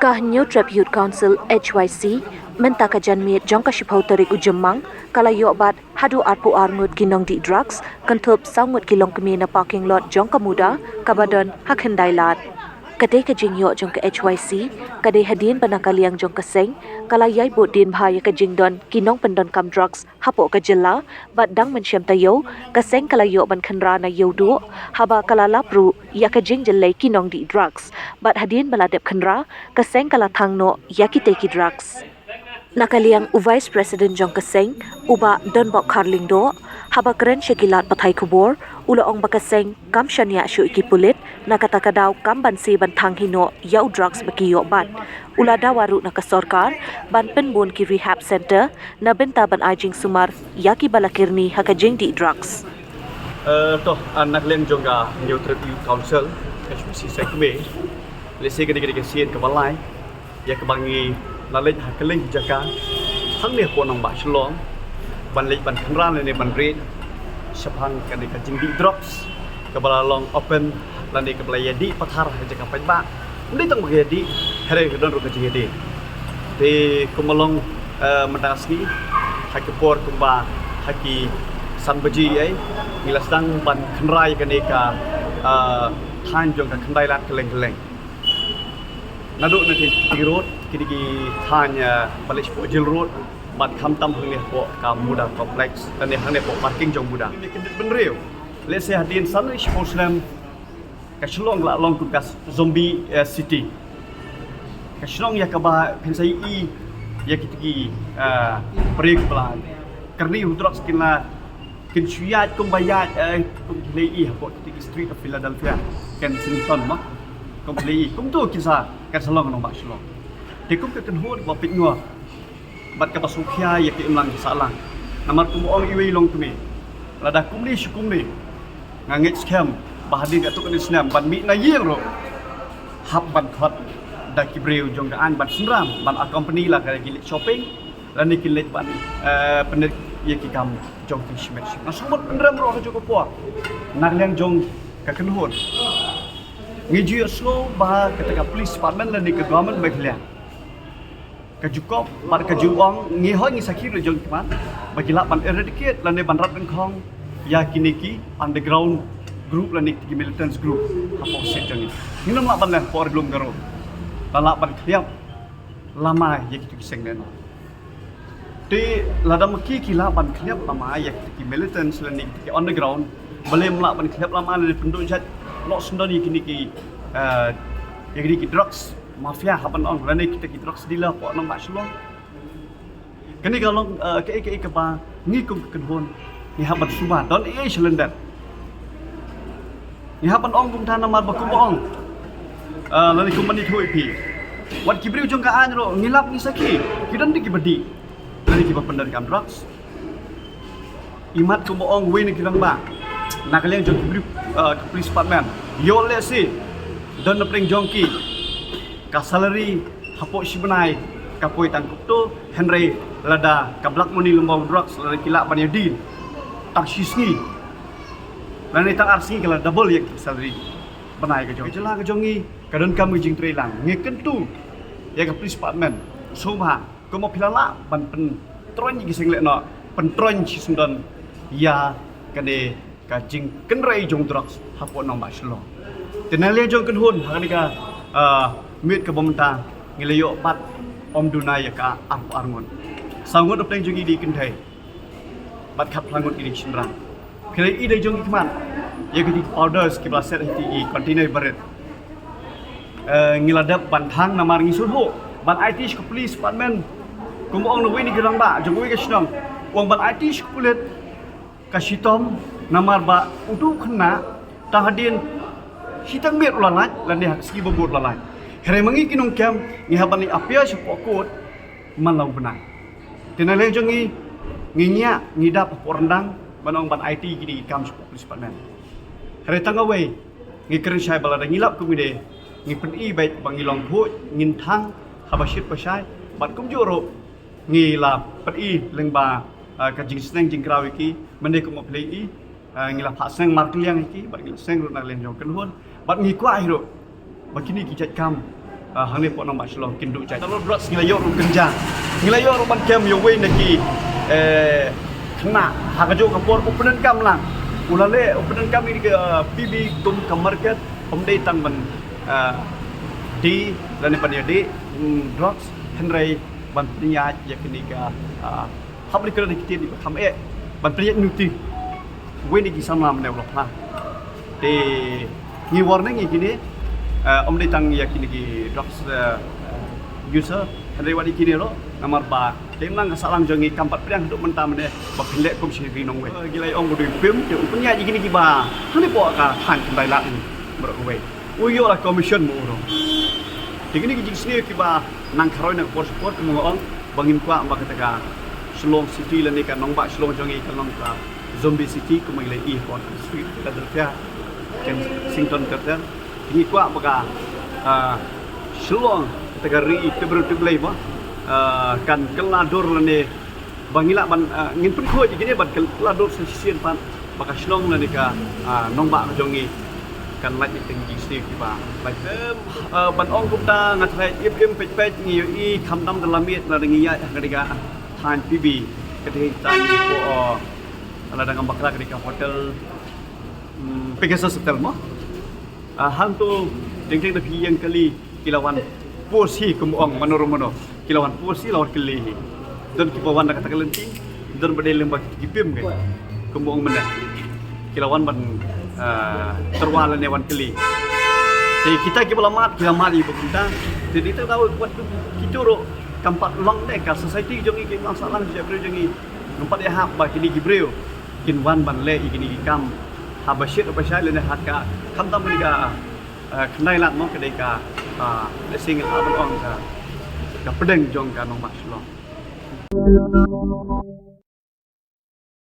Kah New Tribute Council HYC mentakajan miet jong kashipau tarik ujemang kala yobat hadu arpu arngut kinong di drugs kentup sangut kilong kemi na parking lot jong kamuda kabadan hakhendailat. Kadai kajing yo jong ke HYC, kadai hadin panakaliang jong kaseng, kala yai bot din bahaya kajing don kinong pendon kam drugs hapo kajela, bat dang mensyam tayo, kaseng kala yo ban khenra na yo du, haba kala lapru ya kajing jelai kinong di drugs, bat hadin baladep khenra, kaseng kala thangno ya kiteki drugs. Nakaliang Vice President jong kaseng, uba don bok karling do, haba keren syakilat pathai kubor, ula ong bakaseng kam shania syu iki pulit nakatakadaw kam bansi bantang hino yau drugs baki yo ban ula dawaru nakasorkar ban penbun ki rehab center na benta ban ajing sumar yaki balakirni hakajing di drugs toh anak leng jongga New Tribute Council HPC sekme lesi gede kesien kebalai ya kebangi lalej hakeleng jaka hang ne ko nang ba shlong ban lej ban khanran ne ban red sepang kani kajing di drops kebala long open lani kebala yadi pathar jaka pajba ndi tang bagedi here kedon ru kajing yadi te kumalong mandasni hakipor kumba haki sanbaji ai ngilasdang ban khnrai kani ka than jong ka khandai lat keleng nadu nanti tirot kidigi thanya balik po jil road bat kham tam hang ne po ka muda complex dan ne hang ne po parking jong muda benreu let's say hadin san muslim ka shlong la long ku kas zombie city ka shlong ya ka ba pensai i ya kitigi break plan karni udrak skinla kin syuyat kum bayat kum le i po kitigi street of Philadelphia Kensington ma kum le i kum tu kisah kan shlong no ba shlong de kum ka kan hod ba pit ngwa bat ka pasukya ya ki imlang salang namar kum ong iwi long tumi lada kum ni syukum ni ngangit scam bahadi ka tu kan islam ban mi na yeng ro hab ban khot da ki breu jong da an ban sunram ban a company la ka gilit shopping la ni kilit ban penet ya ki kam jong ki shmet na sumot pendram ro ka joko po nak leng jong ka kan hod ngiju slow ba ketika police department la ni ka government baiklah kajukop bar kajuang ngihoi ngi sakir jong kiman bagila ban eradicate lane ban rat khong ya kiniki underground group lane ki militants group apo set jong ni nom la ban la por belum garo lala ban khiap lama ya ki seng den te lada maki ki la ban khiap lama ya ki militants lane ki underground belum la ban khiap lama le penduk jat no sendiri kiniki ya ki drugs mafia hapan on rane kita ki drugs dealer po nang baslong kani galong ke ba ni kum kenhon ni haban suba don cylinder ni haban ong kum thana mar bakum ong lani kum mani thoi pi wat kibriu jong ka an ro ngilap ni saki kidan di kibadi lani ki bandar kam drugs imat kum ong we ni kirang ba nakaliang jong kibriu police department yo lesi don pring jongki ka salary hapo sibnai ka poi tangkup tu Henry lada ka black money lumbau drugs lada kila banyadin tak sisni lani tak arsi kala double yak salary banai ka jong jela ka jongi kadon kam jing trelang ngeken tu ya ka police department sobha ko mo pilala ban pen tron gi sing le no pen tron sisundon ya kade ka jing kenrai jong drugs hapo no maslo tenale jong ken hun hanika mit ke pemerintah ngilayo bat om dunai ka arpu arngon sangut openg jungi di kentai bat khat langut di chinrang kira ide jungi kman ya gidi orders ki blaset ti container baret ngiladap bantang namar ngisul ho ban IT ke police department kum ong no ni gerang ba jongwi ka shnong wong ban IT ke pulet ka sitom namar ba udu khna tahadin hitang mir ulalaj lan dia ski bobot lalaj Kere mangi kinong kem ngi habani apia sepokut malau benar. Tenale jongi nginya ngidap porndang banong ban IT gidi kam sepok police department. Kere tangawe ngi keren syai balada ngilap kumide ngi peni baik bangilong hu ngin thang habashit pasai bat kum joro ngi la peni lengba ka jing sneng jing krawiki mende kum play ngila phá sang mar kliang ki bat ngila sang nak len jong kan hon bat ngi kwai ro bat kini ki chat kam hang ni po nang ba shlong kin du chat talor drugs ngila yo ro kenjang ngila yo ro ban kem yo we naki kena hagajo kapor openan kam lang ulale openan kam ni ke PB tum kam market omdei tang ban di dan pada di drugs henry ban priya ya kini ka public ni kita di kam ban priya nuti we ni kisam lam ne lah de ni warning gini omdei tang ya kini ki drugs user henry wadi kini lo nomor ba temlang salang jongi kampat priang duk mentam ne ba pilek kom si rinong we gilai ong bodui pim de upnya gini ki ba hani po ka han kendai la ni bro we uyo la commission mo ro digini ki sini ki ba nang kharoi nak support mo ong bangin kwa ba kataka Shillong City la ni ka nong ba Shillong jongi ka nong ka zombie city ko mai le i kon street ka derpia Kensington ka ini kwa ba ka Shillong kataka ri tebru teblai ba kan kelador la ni bangila ban ngin pun khoi gini ban kelador sesien pan ba ka Shillong la ni ka nong ba jongi kan lagi tinggi sedikit ba baik ban ong kumta ngatai im pej ni i khamdam dalam mit la ngi ya kadika than PB kadika tan ko ala dengan bakra kadika hotel Pegasus Hotel mo hang tu tingting da yang kali kilawan posi kum ong manoro kilawan posi lawan kali dan kipawan da kata kelenti dan badai lembak kipim ke kum ong mena kilawan ban terwala ne wan keli jadi kita ki belamat ibu kita jadi kita tahu buat kita ro kampat long ne ka society jongi ki masalah je bre jongi numpat ya hab ba kini gibreo kin wan ban le ikini kam habashit apa syai le ne hat ka kam tam ni ka knai lat mo kedai ka le sing abon ong ka pedeng jong ka nong mak shlong